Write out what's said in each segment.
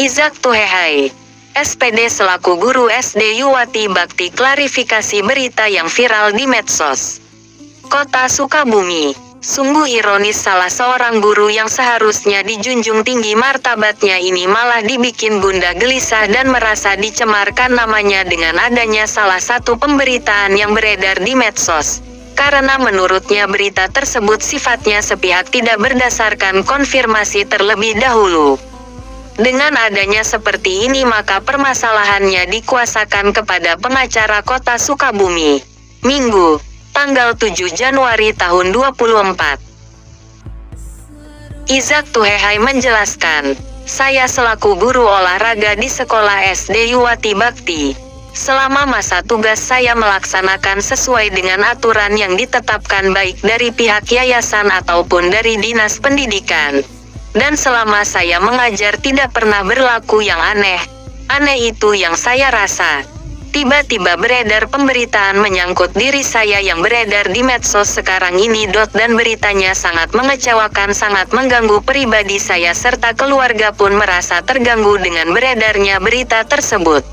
Izak Tuhehai, SPD selaku guru SD Yuwati Bakti klarifikasi berita yang viral di medsos. Kota Sukabumi, sungguh ironis salah seorang guru yang seharusnya dijunjung tinggi martabatnya ini malah dibikin Bunda gelisah dan merasa dicemarkan namanya dengan adanya salah satu pemberitaan yang beredar di medsos. Karena menurutnya berita tersebut sifatnya sepihak tidak berdasarkan konfirmasi terlebih dahulu. Dengan adanya seperti ini maka permasalahannya dikuasakan kepada pengacara Kota Sukabumi. Minggu, tanggal 7 Januari tahun 2024. Izak Tuhehai menjelaskan, saya selaku guru olahraga di sekolah SD Yuwati Bakti. Selama masa tugas saya melaksanakan sesuai dengan aturan yang ditetapkan baik dari pihak yayasan ataupun dari Dinas Pendidikan. Dan selama saya mengajar tidak pernah berlaku yang aneh. Aneh itu yang saya rasa. Tiba-tiba beredar pemberitaan menyangkut diri saya yang beredar di medsos sekarang ini. Dan beritanya sangat mengecewakan, sangat mengganggu pribadi saya serta keluarga pun merasa terganggu dengan beredarnya berita tersebut.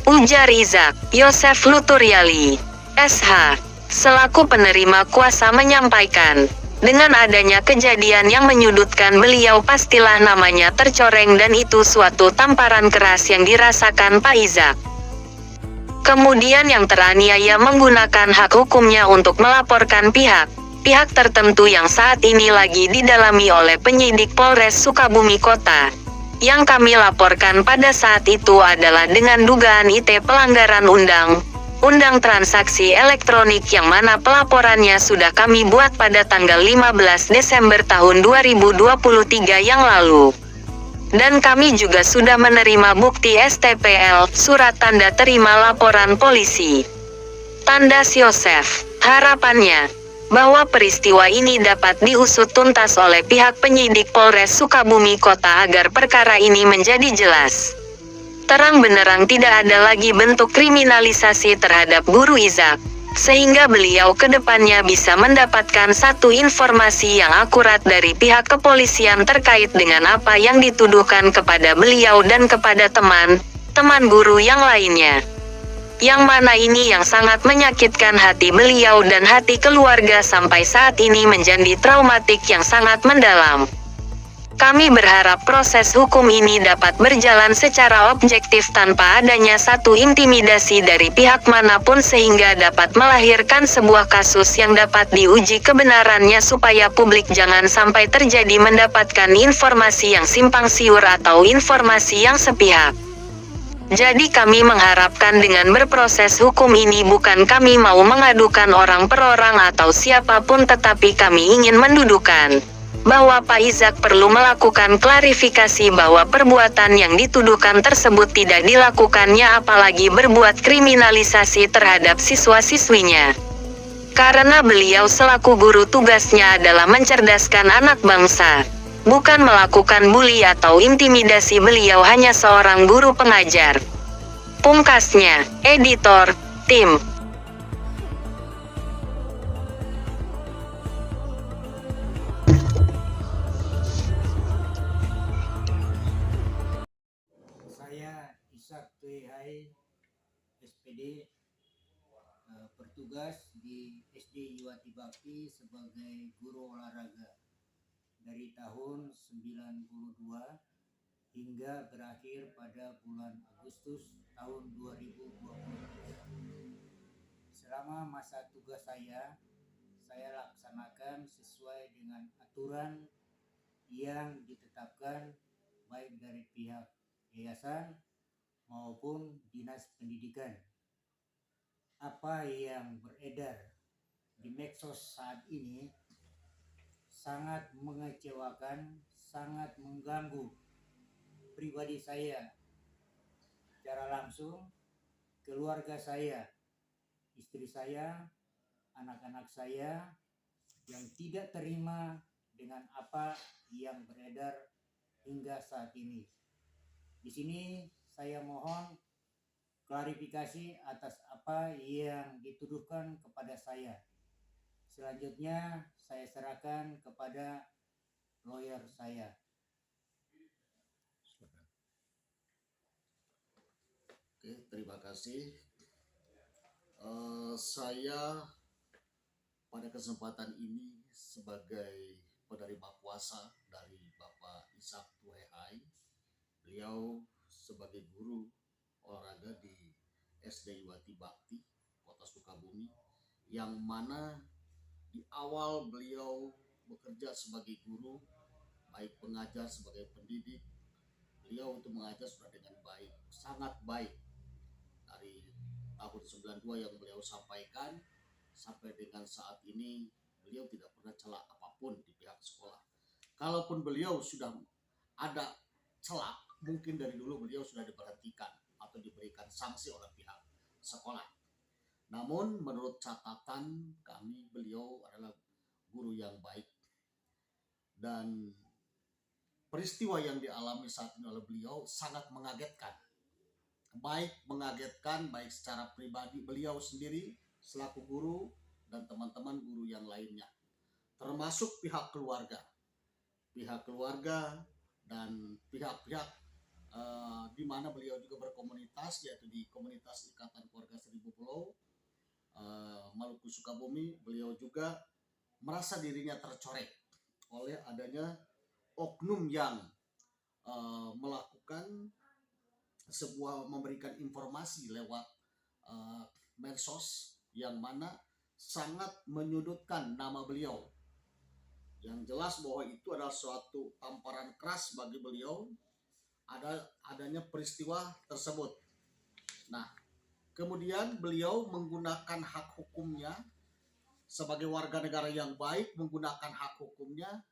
Ujar Izak Yosef Luturyali, SH, selaku penerima kuasa menyampaikan. Dengan adanya kejadian yang menyudutkan beliau pastilah namanya tercoreng dan itu suatu tamparan keras yang dirasakan Pak Izak. Kemudian yang teraniaya menggunakan hak hukumnya untuk melaporkan pihak tertentu yang saat ini lagi didalami oleh penyidik Polres Sukabumi Kota. Yang kami laporkan pada saat itu adalah dengan dugaan IT pelanggaran Undang Transaksi Elektronik yang mana pelaporannya sudah kami buat pada tanggal 15 Desember tahun 2023 yang lalu. Dan kami juga sudah menerima bukti STPL, surat tanda terima laporan polisi. Tandas Yosef, harapannya, bahwa peristiwa ini dapat diusut tuntas oleh pihak penyidik Polres Sukabumi Kota agar perkara ini menjadi jelas. Terang benerang tidak ada lagi bentuk kriminalisasi terhadap guru Izak, sehingga beliau kedepannya bisa mendapatkan satu informasi yang akurat dari pihak kepolisian terkait dengan apa yang dituduhkan kepada beliau dan kepada teman guru yang lainnya. Yang mana ini yang sangat menyakitkan hati beliau dan hati keluarga sampai saat ini menjadi traumatik yang sangat mendalam. Kami berharap proses hukum ini dapat berjalan secara objektif tanpa adanya satu intimidasi dari pihak manapun sehingga dapat melahirkan sebuah kasus yang dapat diuji kebenarannya supaya publik jangan sampai terjadi mendapatkan informasi yang simpang siur atau informasi yang sepihak. Jadi kami mengharapkan dengan berproses hukum ini bukan kami mau mengadukan orang per orang atau siapapun tetapi kami ingin mendudukan bahwa Pak Izak perlu melakukan klarifikasi bahwa perbuatan yang dituduhkan tersebut tidak dilakukannya apalagi berbuat kriminalisasi terhadap siswa-siswinya. Karena beliau selaku guru tugasnya adalah mencerdaskan anak bangsa, bukan melakukan bully atau intimidasi. Beliau hanya seorang guru pengajar. Pungkasnya, editor, tim. Saya Izak Tuhehai, SPD, bertugas di SD Yuwati Bakti sebagai guru olahraga dari tahun 92 hingga berakhir pada bulan Agustus tahun 2023. Selama masa tugas saya laksanakan sesuai dengan aturan yang ditetapkan baik dari pihak yayasan maupun Dinas Pendidikan. Apa yang beredar di medsos saat ini sangat mengecewakan, sangat mengganggu pribadi saya secara langsung, keluarga saya, istri saya, anak-anak saya yang tidak terima dengan apa yang beredar hingga saat ini. Di sini saya mohon klarifikasi atas apa yang dituduhkan kepada saya. Selanjutnya saya serahkan kepada lawyer saya. Oke, terima kasih. Saya pada kesempatan ini sebagai penerima kuasa dari Bapak Ishak Tuehai, beliau sebagai guru olahraga di SD Iwati Bakti, Kota Sukabumi, yang mana di awal beliau bekerja sebagai guru, baik pengajar sebagai pendidik, beliau untuk mengajar sudah dengan baik, sangat baik. Dari tahun 92 yang beliau sampaikan sampai dengan saat ini beliau tidak pernah celah apapun di pihak sekolah. Kalaupun beliau sudah ada celah, mungkin dari dulu beliau sudah diberhentikan atau diberikan sanksi oleh pihak sekolah. Namun menurut catatan kami, beliau adalah guru yang baik, dan peristiwa yang dialami saat ini oleh beliau sangat mengagetkan. Baik mengagetkan, baik secara pribadi beliau sendiri selaku guru dan teman-teman guru yang lainnya, termasuk pihak keluarga dan pihak-pihak di mana beliau juga berkomunitas, yaitu di komunitas Ikatan Keluarga Seribu Pulau Maluku Sukabumi. Beliau juga merasa dirinya tercoreng oleh adanya oknum yang melakukan memberikan informasi lewat medsos yang mana sangat menyudutkan nama beliau. Yang jelas bahwa itu adalah suatu tamparan keras bagi beliau adanya peristiwa tersebut. Nah, kemudian beliau menggunakan hak hukumnya sebagai warga negara yang baik, menggunakan hak hukumnya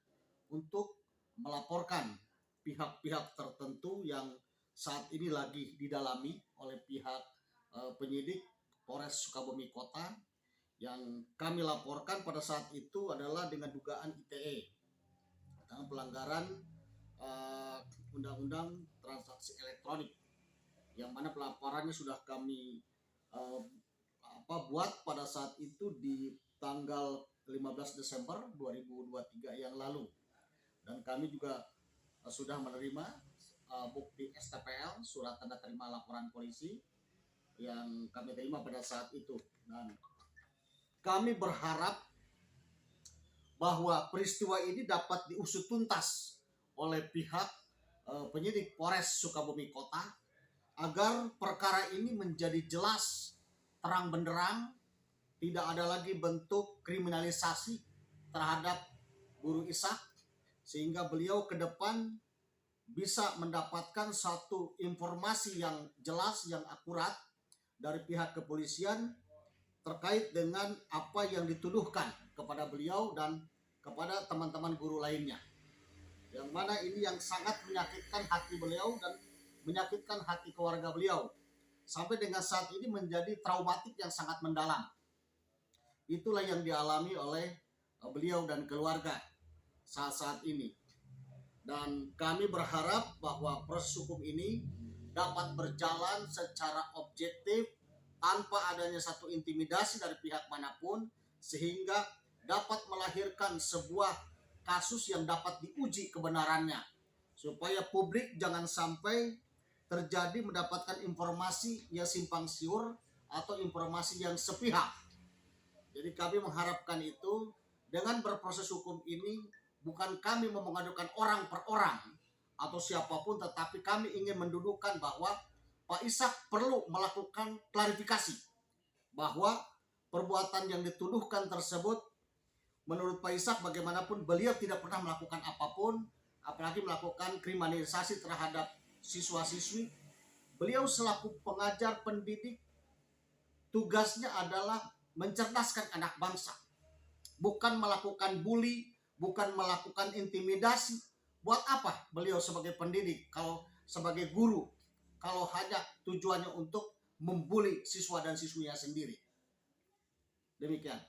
untuk melaporkan pihak-pihak tertentu yang saat ini lagi didalami oleh pihak penyidik Polres Sukabumi Kota. Yang kami laporkan pada saat itu adalah dengan dugaan ITE, tentang pelanggaran Undang-Undang Transaksi Elektronik, yang mana pelaporannya sudah kami buat pada saat itu di tanggal 15 Desember 2023 yang lalu. Dan kami juga sudah menerima bukti STPL, surat tanda terima laporan polisi, yang kami terima pada saat itu. Dan kami berharap bahwa peristiwa ini dapat diusut tuntas oleh pihak penyidik Polres Sukabumi Kota, agar perkara ini menjadi jelas, terang benderang, tidak ada lagi bentuk kriminalisasi terhadap guru Ishak, sehingga beliau ke depan bisa mendapatkan satu informasi yang jelas, yang akurat dari pihak kepolisian terkait dengan apa yang dituduhkan kepada beliau dan kepada teman-teman guru lainnya. Yang mana ini yang sangat menyakitkan hati beliau dan menyakitkan hati keluarga beliau. Sampai dengan saat ini menjadi traumatik yang sangat mendalam. Itulah yang dialami oleh beliau dan keluarga saat-saat ini. Dan kami berharap bahwa proses hukum ini dapat berjalan secara objektif tanpa adanya satu intimidasi dari pihak manapun, sehingga dapat melahirkan sebuah kasus yang dapat diuji kebenarannya, supaya publik jangan sampai terjadi mendapatkan informasi yang simpang siur atau informasi yang sepihak. Jadi kami mengharapkan itu, dengan berproses hukum ini bukan kami mau mengadukan orang per orang atau siapapun, tetapi kami ingin mendudukkan bahwa Pak Ishak perlu melakukan klarifikasi bahwa perbuatan yang dituduhkan tersebut, menurut Pak Ishak bagaimanapun beliau tidak pernah melakukan apapun, apalagi melakukan kriminalisasi terhadap siswa-siswi. Beliau selaku pengajar pendidik, tugasnya adalah mencerdaskan anak bangsa, bukan melakukan bully, bukan melakukan intimidasi. Buat apa beliau sebagai pendidik, kalau sebagai guru, kalau hanya tujuannya untuk membuli siswa dan siswinya sendiri. Demikian.